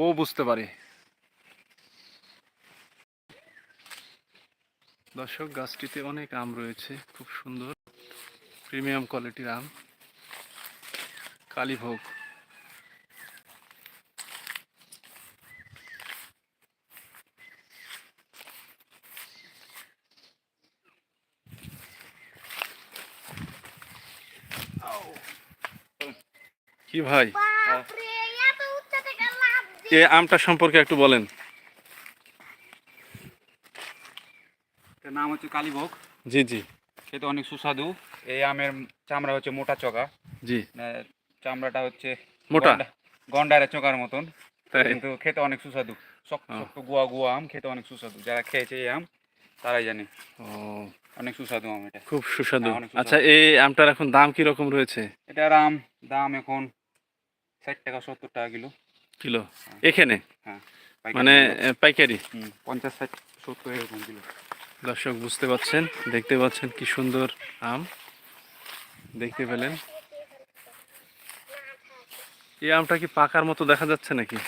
ও বুঝতে পারে। দর্শক, গাছটিতে অনেক আম রয়েছে, খুব সুন্দর প্রিমিয়াম কোয়ালিটির আম, কালীভোগ। কি ভাই, এই আমটা সম্পর্কে একটু বলেন। এর নাম হচ্ছে কালীভোগ। জি জি। খেতে অনেক সুস্বাদু। এই আমের চামড়া হচ্ছে মোটা চোকা। জি। চামড়াটা হচ্ছে মোটা। গন্ডারের চোকার মতন, তাই? কিন্তু খেতে অনেক সুস্বাদু। শক্ত ও। শক্ত গুয়া গুয়া আম, খেতে অনেক সুস্বাদু। যারা খেয়েছে এই আম তারাই জানে ও, অনেক সুস্বাদু আম এটা। খুব সুস্বাদু। হ্যাঁ, অনেক আচ্ছা, সুস্বাদু। এই আমটার এখন দাম কি রকম রয়েছে? এটার দাম এখন 60 টাকা 70 টাকা কিলো। কিলো হ্যাঁ এখানে? হ্যাঁ, পাইকারি মানে মূল্য। পাইকারি? 50 60 70 এরকম কিলো। দর্শক, বুঝতে পাচ্ছেন, দেখতে পাচ্ছেন কি সুন্দর আম দেখতে পেলেন। এই আমটা কি পাকার মতো দেখা যাচ্ছে নাকি?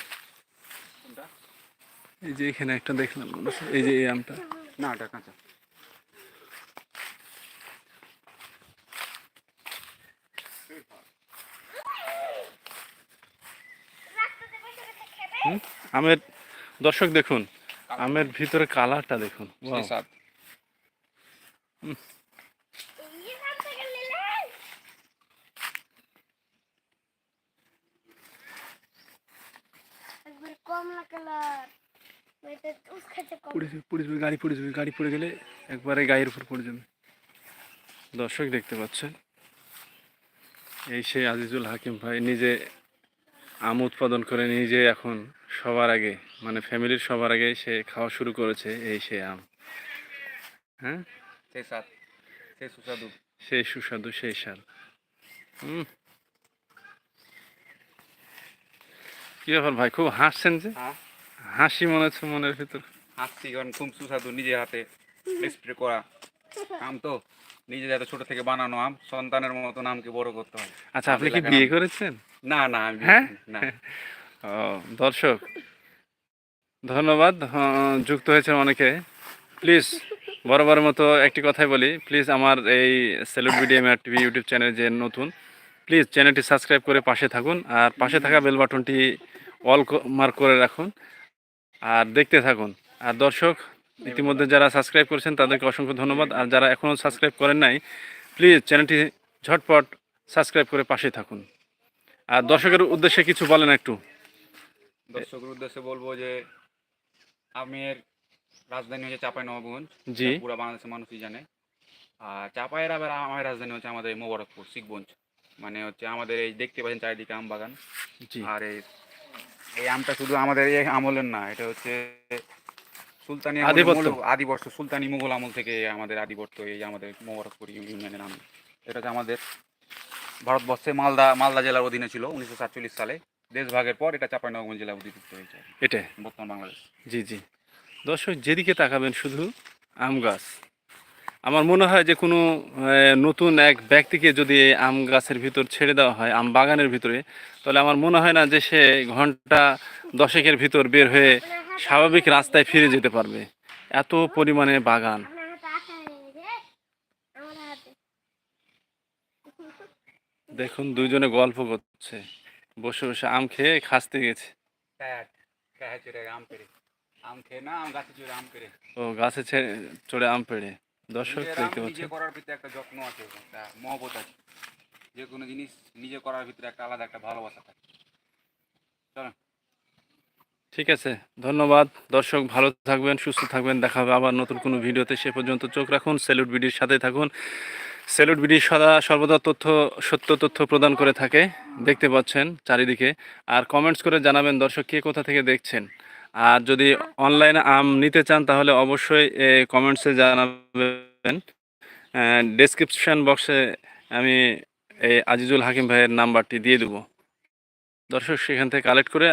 এই যে এখানে একটা দেখলাম, এই যে এই আমটা। না, এটা কাঁচা। আমের, দর্শক দেখুন, আমের ভিতরে কালারটা দেখুন। সেই স্বাদ। গাড়ি পড়ে যাবে, গাড়ি পড়ে গেলে একবারে গায়ের উপর পড়ে যাবে। দর্শক দেখতে পাচ্ছেন, এই সেই আজিজুল হাকিম ভাই নিজে আম উৎপাদন করে নিজে এখন সবার আগে, মানে ফ্যামিলির সবার আগে সে খাওয়া শুরু করেছে এই সেই আম। হ্যাঁ, সেই স্বাদ, সেই সুস্বাদু। সেই সুস্বাদু, সেই স্বাদ। কি ব্যাপার ভাই, খুব হাসছেন যে? হ্যাঁ, হাসি মনে হচ্ছে মনের ভিতর। হাসছি কারণ খুব সুস্বাদু, নিজে হাতে স্প্রে করা আম তো, নিজে যাতে ছোট থেকে বানানো আম, সন্তানের মতন আমকে বড় করতে হয়। আচ্ছা, আপনি আমাদের কি এলাকার বিয়ে আম। করেছেন? না না, আমি বিয়ে হ্যাঁ। করিনি, না। ও, দর্শক ধন্যবাদ, যুক্ত হয়েছেন অনেকে। প্লিজ, বরাবরের মতো একটি কথাই বলি, প্লিজ আমার এই সেলুট বিডিএমআর টিভি ইউটিউব চ্যানেল যে নতুন, প্লিজ চ্যানেলটি সাবস্ক্রাইব করে পাশে থাকুন, আর পাশে থাকা বেল বাটনটি অল মার্ক করে রাখুন, আর দেখতে থাকুন। আর দর্শক, ইতিমধ্যে যারা সাবস্ক্রাইব করেছেন তাদেরকে অসংখ্য ধন্যবাদ, আর যারা এখনও সাবস্ক্রাইব করেন নাই, প্লিজ চ্যানেলটি ঝটপট সাবস্ক্রাইব করে পাশে থাকুন। আর দর্শকের উদ্দেশ্যে কিছু বলেন একটু। দর্শকের উদ্দেশ্যে বলবো যে আমের রাজধানী হচ্ছে চাঁপাইনবাবগঞ্জ, জি। এটা পুরো বাংলাদেশের মানুষই জানে। আর চাঁপাইয়ের আবার আমের রাজধানী হচ্ছে আমাদের মোবারকপুর শিখগঞ্জ। মানে হচ্ছে আমাদের এই দেখতে পাচ্ছেন চারিদিকে আম বাগান। জি। আর এই এই আমটা শুধু আমাদের এই আমলের না, এটা হচ্ছে সুলতানি আমলের আধিপত্য। আদিবর্ষ, সুলতানি মুঘল আমল থেকে আমাদের আদিবর্ষ এই আমাদের মোবারকপুর ইউনিয়নের আম। এটা হচ্ছে আমাদের ভারতবর্ষে মালদা জেলার অধীনে ছিল 1947 সালে। দেশভাগের পর এটা চাঁপাইনবাবগঞ্জ জেলা অধিভুক্ত হয়েছে এটা। বর্তমান বাংলাদেশ। জি জি। দর্শক, যেদিকে তাকাবেন শুধু আম গাছ। আমার মনে হয় যে কোনো নতুন এক ব্যক্তিকে যদি এই আম গাছের ভিতর ছেড়ে দেওয়া হয়, আম বাগানের ভিতরে, তাহলে আমার মনে হয় না যে সে ঘন্টা দশেকের ভিতর বের হয়ে স্বাভাবিক রাস্তায় ফিরে যেতে পারবে, এত পরিমাণে বাগান। দেখুন, দুইজনে গল্প করছে, বসে বসে আম খেয়ে খাসতে গেছে। আম পেড়ে, আম খেয়ে না, আম গাছে চড়ে আম পেড়ে। ও, গাছে চড়ে আম পেড়ে। দর্শক নিজের আম দেখতে নিজে পাচ্ছেন। করার ভিতরে একটা যত্ন আছে, একটা মহব্বত আছে। যে কোনো জিনিস নিজে করার ভিতরে একটা আলাদা একটা ভালোবাসা থাকে। চলো। ঠিক আছে, ধন্যবাদ। দর্শক, ভালো থাকবেন, সুস্থ থাকবেন, দেখা হবে আবার নতুন কোনো ভিডিওতে। সে পর্যন্ত চোখ রাখুন স্যালুট বিডির সাথে থাকুন। স্যালুট বিডি সর্বদা সত্য তথ্য প্রদান করে থাকে, দেখতে পাচ্ছেন চারিদিকে। আর কমেন্টস করে জানাবেন দর্শক কে কোথা থেকে দেখছেন। আর যদি অনলাইনে আম নিতে চান তাহলে অবশ্যই কমেন্টসে জানাবেন। ডেসক্রিপশন বক্সে আমি এই আজিজুল হাকিম ভাইয়ের নাম্বারটি দিয়ে দেবো। দর্শক সেখান থেকে কালেক্ট করে